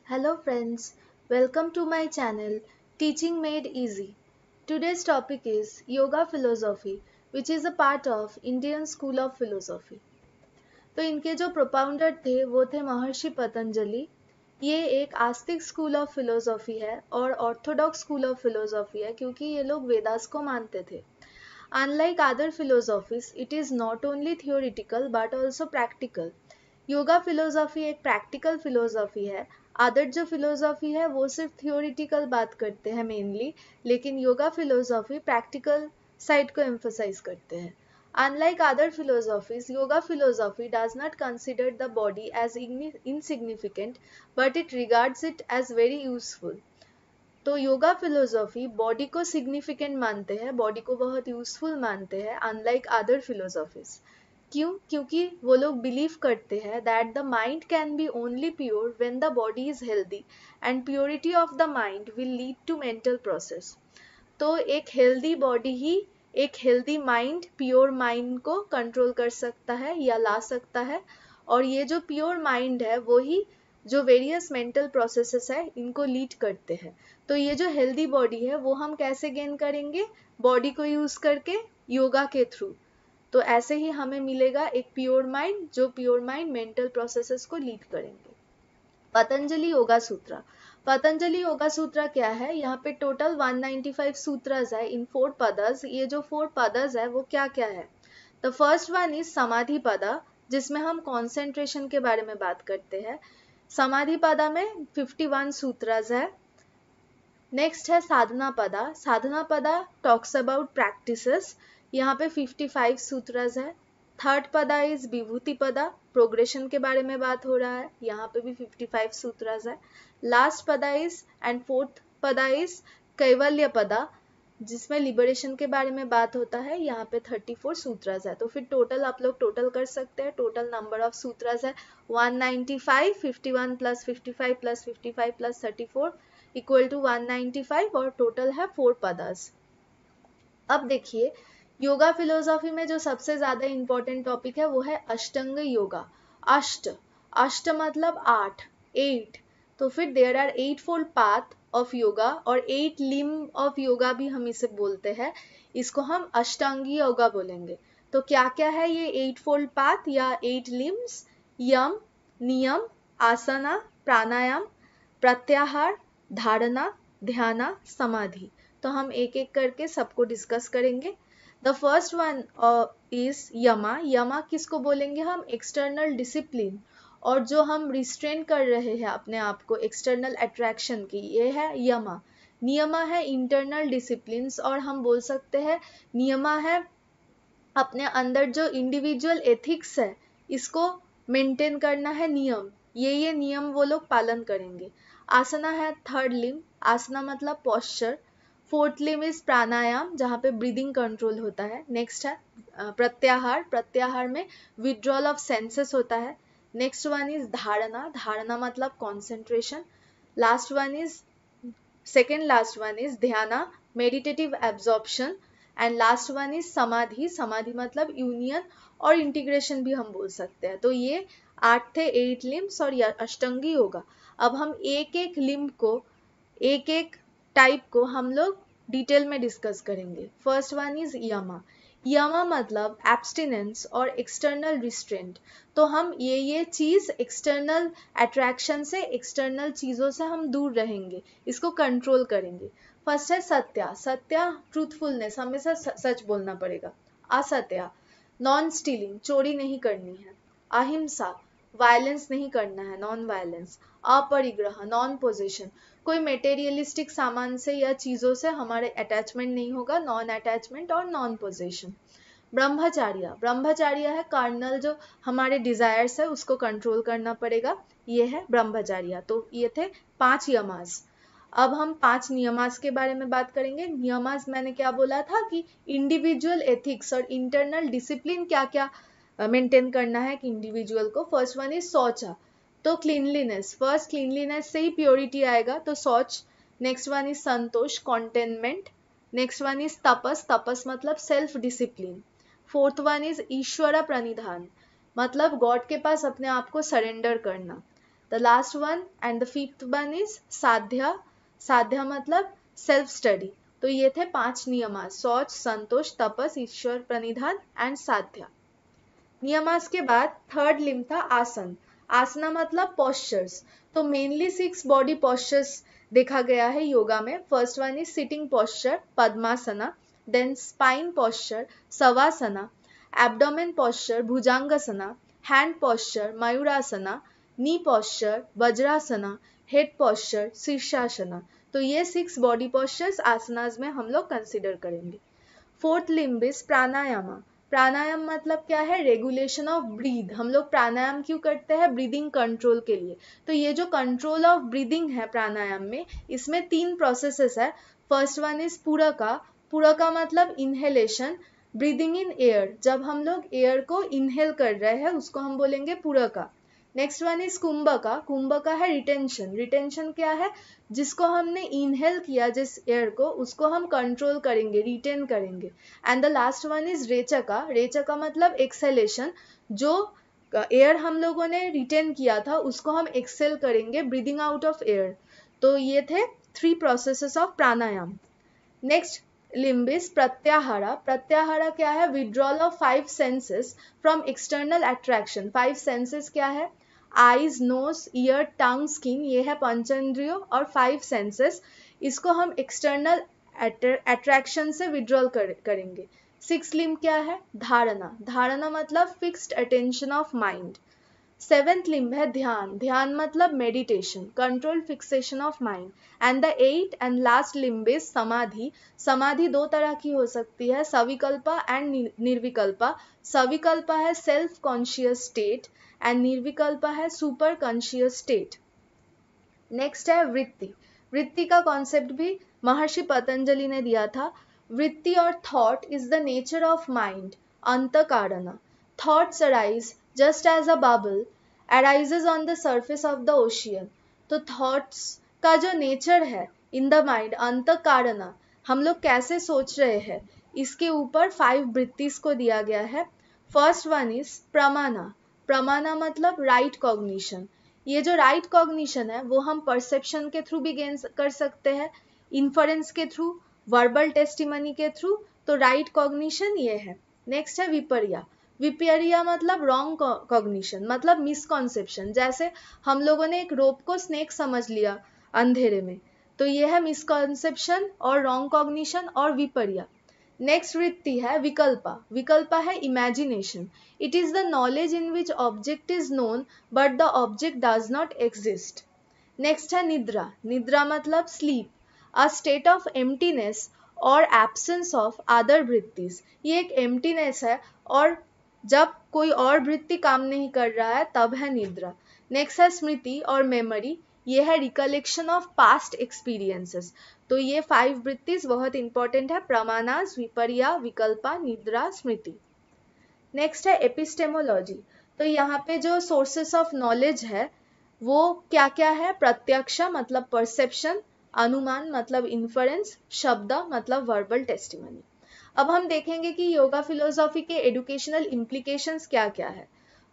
Hello friends, welcome to my channel Teaching Made Easy. Today's topic is Yoga Philosophy, which is a part of Indian School of Philosophy. तो इनके जो propounder थे वो थे महर्षि पतंजलि। ये एक आस्तिक स्कूल ऑफ फिलोसॉफी है और ऑर्थोडॉक्स स्कूल ऑफ फिलोसॉफी है क्योंकि ये लोग वेदास को मानते थे। Unlike other philosophies, it is not only theoretical but also practical. Yoga philosophy एक प्रैक्टिकल फिलोसॉफी है। अदर जो फिलोसॉफी है वो सिर्फ थियोरिटिकल बात करते हैं मेनली, लेकिन योगा फिलोसॉफी प्रैक्टिकल साइड को एम्फोसाइज करते हैं। Unlike other philosophies, yoga philosophy does not consider the body as insignificant, but it regards it as very useful. तो योगा फिलोसॉफी बॉडी को सिग्निफिकेंट मानते हैं, बॉडी को बहुत यूजफुल मानते हैं, अनलाइक अदर फिलोसॉफीज। क्यों? क्योंकि वो लोग बिलीव करते हैं that the mind can be only pure when the body is healthy and purity of the mind will lead to mental process. तो एक हेल्दी बॉडी ही एक हेल्दी माइंड, प्योर माइंड को कंट्रोल कर सकता है या ला सकता है, और ये जो प्योर माइंड है वो ही जो वेरियस मेंटल प्रोसेसेस है इनको लीड करते हैं। तो ये जो हेल्दी बॉडी है वो हम कैसे गेन करेंगे? बॉडी को यूज करके, योगा के थ्रू। तो ऐसे ही हमें मिलेगा एक प्योर माइंड, जो प्योर माइंड मेंटल प्रोसेसेस को लीड करेंगे। पतंजलि योगा सूत्रा। पतंजलि योगा सूत्रा क्या है? यहाँ पे टोटल 195 सूत्रस है इन 4 पदस। ये जो 4 पदस है वो क्या क्या है? द फर्स्ट वन इज समाधि पदा, जिसमें हम कॉन्सेंट्रेशन के बारे में बात करते हैं। समाधि पदा में 51 सूत्रस है। नेक्स्ट है साधना पदा। साधना पदा टॉक्स अबाउट प्रैक्टिसेस, यहाँ पे 55 सूत्रस है। थर्ड पदा इज विभूति पदा, प्रोग्रेशन के बारे में बात हो रहा है, यहाँ पे भी 55 सूत्रस है। लास्ट पदा इज एंड फोर्थ पदा इज कैवल्य पदा, जिसमें लिबरेशन के बारे में बात होता है, यहाँ पे 34 सूत्रस है। तो फिर टोटल आप लोग टोटल कर सकते हैं। टोटल नंबर ऑफ सूत्रस है 195, 51 plus 55 plus 55 plus 34 equal to 195, और टोटल है 4 पदास। अब देखिए, योगा फिलोसॉफी में जो सबसे ज्यादा इंपॉर्टेंट टॉपिक है वो है अष्टांग योगा। अष्ट मतलब 8, 8। तो फिर there are 8 fold path of yoga, और 8 लिम्ब ऑफ योगा भी हम इसे बोलते हैं। इसको हम अष्टांगी योगा बोलेंगे। तो क्या क्या है ये 8 फोल्ड पाथ या 8 लिम्ब्स? यम, नियम, आसना, प्राणायाम, प्रत्याहार, धारणा, ध्याना, समाधि। तो हम एक एक करके सबको डिस्कस करेंगे। द फर्स्ट वन इज यमा। यमा किसको बोलेंगे हम? एक्सटर्नल डिसिप्लिन, और जो हम रिस्ट्रेन कर रहे हैं अपने आप को एक्सटर्नल अट्रैक्शन की, ये है यमा। नियमा है इंटरनल डिसिप्लिन, और हम बोल सकते हैं नियमा है अपने अंदर जो इंडिविजुअल एथिक्स है इसको मेंटेन करना है नियम। ये नियम वो लोग पालन करेंगे। आसना है थर्ड लिम्ब, आसना मतलब पोस्चर। फोर्थ लिम्ब इज प्राणायाम, जहाँ पे ब्रीदिंग कंट्रोल होता है। नेक्स्ट है प्रत्याहार, प्रत्याहार में विड्रॉल ऑफ सेंसेस होता है। Next one is dharana, dharana मतलब concentration. Last one is second last one is dhyana, meditative absorption. And last one is samadhi, samadhi मतलब यूनियन और इंटीग्रेशन भी हम बोल सकते हैं। तो ये 8 थे 8 लिम्ब्स और अष्टांगी योगा। अब हम एक एक लिम्ब को, एक एक टाइप को हम लोग डिटेल में डिस्कस करेंगे। फर्स्ट वन इज यमा। यमा मतलब एब्स्टिनेंस और एक्सटर्नल रिस्ट्रेंट। तो हम ये चीज एक्सटर्नल अट्रैक्शन से, एक्सटर्नल चीजों से हम दूर रहेंगे, इसको कंट्रोल करेंगे। फर्स्ट है सत्या। सत्या ट्रूथफुलनेस, हमेशा सच बोलना पड़ेगा। असत्या नॉन स्टीलिंग, चोरी नहीं करनी है। अहिंसा वायलेंस नहीं करना है, नॉन वायलेंस। अपरिग्रह नॉन पोजेशन, कोई मेटेरियलिस्टिक सामान से या चीजों से हमारे अटैचमेंट नहीं होगा, नॉन अटैचमेंट और नॉन पोजेशन। ब्रह्मचार्य, ब्रह्मचार्य है कार्नल, जो हमारे डिजायर्स है उसको कंट्रोल करना पड़ेगा, ये है ब्रह्मचार्य। तो ये थे 5 यमास। अब हम 5 नियमास के बारे में बात करेंगे। नियमास मैंने क्या बोला था कि इंडिविजुअल एथिक्स और इंटरनल डिसिप्लिन क्या क्या मेंटेन करना है कि इंडिविजुअल को। फर्स्ट वन इज शौचा, तो क्लीनलीनेस, फर्स्ट क्लीनलीनेस से ही प्योरिटी आएगा, तो shaucha. Next one is santosha, contentment. Next one is tapas, tapas मतलब self discipline. Fourth one is Ishvara pranidhana, मतलब गॉड के पास अपने आप को सरेंडर करना। The last one and the fifth one is sadhya. Sadhya मतलब सेल्फ स्टडी. तो ये थे 5 नियमास: शौच, संतोष, तपस, ईश्वर प्रणिधान एंड साध्या. नियमास के बाद थर्ड लिम्ब था आसन. आसना मतलब पोस्चर्स. तो मेनली 6 बॉडी पोस्चर्स देखा गया है योगा में. First one is sitting posture, padmasana. Then spine posture, savasana. Abdomen posture, bhujangasana. Hand posture, mayurasana. Knee posture, vajrasana. Head posture, shirshasana. तो ये 6 बॉडी पोस्चर्स आसनास में हम लोग कंसिडर करेंगे. फोर्थ लिम्ब इज प्राणायाम. प्राणायाम मतलब क्या है? Regulation of breath. हम लोग प्राणायाम क्यों करते हैं? ब्रीदिंग कंट्रोल के लिए. तो ये जो कंट्रोल ऑफ ब्रीदिंग है प्राणायाम में, इसमें 3 प्रोसेसेस है. First one is puraka. Puraka मतलब इनहेलेशन, ब्रीदिंग इन एयर. जब हम लोग एयर को इनहेल कर रहे हैं उसको हम बोलेंगे puraka. Next one is kumbhaka. Kumbhaka है रिटेंशन. रिटेंशन क्या है? जिसको हमने इनहेल किया जिस एयर को, उसको हम कंट्रोल करेंगे, रिटेन करेंगे. And the last one is rechaka. Rechaka मतलब एक्सेलेशन. जो एयर हम लोगों ने रिटेन किया था उसको हम एक्सेल करेंगे, ब्रीदिंग आउट ऑफ एयर. तो ये थे 3 processes of pranayama. Next limb is pratyahara. Pratyahara क्या है? Withdrawal of 5 senses from external attraction. 5 senses क्या है? आईज, नोज, ईयर, टंग, स्किन. ये है पंचेंद्रियों और 5 सेंसेस. इसको हम एक्सटर्नल अट्रैक्शन से विड्रॉल करेंगे. 6 लिम्ब क्या है? धारणा. धारणा मतलब fixed attention of mind. 7th limb है ध्यान. ध्यान मतलब meditation, control fixation of mind. And the 8th and last limb is samadhi. समाधि 2 तरह की हो सकती है, सविकल्पा एंड निर्विकल्पा. सविकल्पा है सेल्फ कॉन्शियस स्टेट एंड निर्विकल्पा है सुपर कॉन्शियस स्टेट. नेक्स्ट है वृत्ति. वृत्ति का कॉन्सेप्ट भी महर्षि पतंजलि ने दिया था. वृत्ति और thought is the nature of mind. Antahkarana. Thoughts arise just as a bubble arises on the surface of the ocean. तो थॉट्स का जो नेचर है इन द माइंड, अंतःकारना, हम लोग कैसे सोच रहे हैं, इसके ऊपर 5 वृत्तिस को दिया गया है. First one is pramana. Pramana मतलब राइट कॉग्निशन. ये जो राइट कॉग्निशन है वो हम परसेप्शन के थ्रू भी गेन कर सकते हैं, इन्फरेंस के थ्रू, वर्बल टेस्टिमनी के थ्रू. तो राइट कॉग्निशन ये है. नेक्स्ट है विपर्या. विपर्या मतलब रॉन्ग कॉग्निशन, मतलब मिसकॉन्सेप्शन. जैसे हम लोगों ने एक रोप को स्नेक समझ लिया अंधेरे में, तो ये है मिसकॉन्सेप्शन और रॉन्ग कॉग्निशन और विपर्या. नेक्स्ट वृत्ति है विकल्पा. विकल्पा है imagination. It is the knowledge in which object is known but the object does not exist. Next है निद्रा. निद्रा मतलब sleep, a state of emptiness और एब्सेंस ऑफ अदर वृत्तिस. ये एक एम्प्टीनेस है और जब कोई और वृत्ति काम नहीं कर रहा है तब है निद्रा. नेक्स्ट है स्मृति और मेमोरी. ये है रिकलेक्शन ऑफ पास्ट एक्सपीरियंसेस. तो ये 5 वृत्तिस बहुत इंपॉर्टेंट है: प्रमानास, विपर्या, विकल्पा, निद्रा, स्मृति. नेक्स्ट है एपिस्टेमोलॉजी. तो यहाँ पे जो सोर्सेस ऑफ नॉलेज है वो क्या क्या है? प्रत्यक्ष मतलब परसेप्शन, अनुमान मतलब इन्फरेंस, शब्द मतलब वर्बल टेस्टिमनी. अब हम देखेंगे कि योगा फिलोसॉफी के एजुकेशनल इम्प्लीकेशंस क्या क्या है.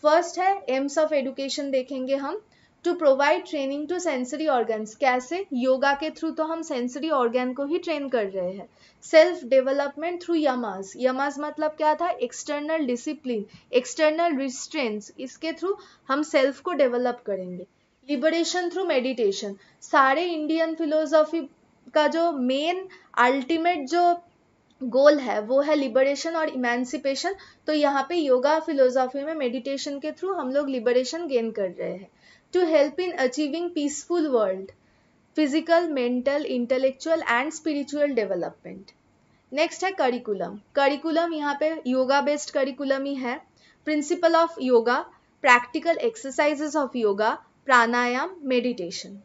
फर्स्ट है एम्स ऑफ एजुकेशन देखेंगे हम. To provide training to sensory organs. कैसे? योगा के थ्रू तो हम सेंसरी ऑर्गन को ही ट्रेन कर रहे हैं. Self development through यमास. यमास मतलब क्या था? External discipline, external restraints. इसके थ्रू हम सेल्फ को डेवलप करेंगे. Liberation through meditation. सारे इंडियन फिलोसॉफी का जो मेन अल्टीमेट जो गोल है वो है लिबरेशन और इमेंसिपेशन. तो यहाँ पे योगा फिलोसॉफी में मेडिटेशन के थ्रू हम लोग लिबरेशन गेन कर रहे हैं. To help in achieving peaceful world, physical, mental, intellectual and spiritual development. Next है करिकुलम. करिकुलम यहाँ पे योगा बेस्ड करिकुलम ही है. Principle of yoga, practical exercises of yoga, pranayama, meditation.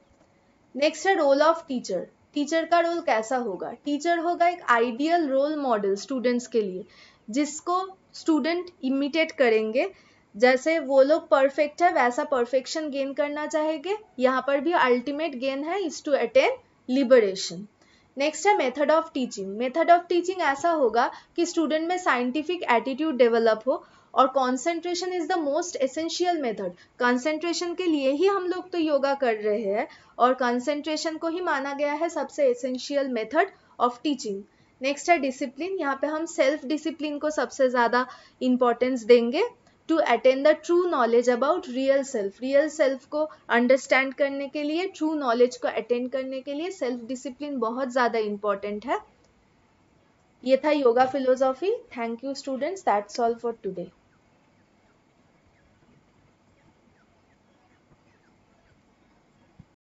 Next है रोल ऑफ टीचर. टीचर का रोल कैसा होगा? टीचर होगा एक आइडियल रोल मॉडल स्टूडेंट्स के लिए, जिसको स्टूडेंट इमिटेट करेंगे. जैसे वो लोग परफेक्ट है वैसा परफेक्शन गेन करना चाहेंगे. यहाँ पर भी अल्टीमेट गेन है is to attain liberation. Next है method of teaching. Method of teaching ऐसा होगा कि स्टूडेंट में साइंटिफिक एटीट्यूड डेवलप हो और concentration is the most essential method, concentration के लिए ही हम लोग तो योगा कर रहे हैं और कंसंट्रेशन को ही माना गया है सबसे essential method of teaching. Next है डिसिप्लिन, यहाँ पे हम सेल्फ डिसिप्लिन को सबसे ज़्यादा इंपॉर्टेंस देंगे। To attain the true knowledge about real self को अंडरस्टैंड करने के लिए, ट्रू नॉलेज को अटेन करने के लिए सेल्फ डिसिप्लिन बहुत ज़्यादा इंपॉर्टेंट है। ये था yoga philosophy. Thank you students, that's all for today.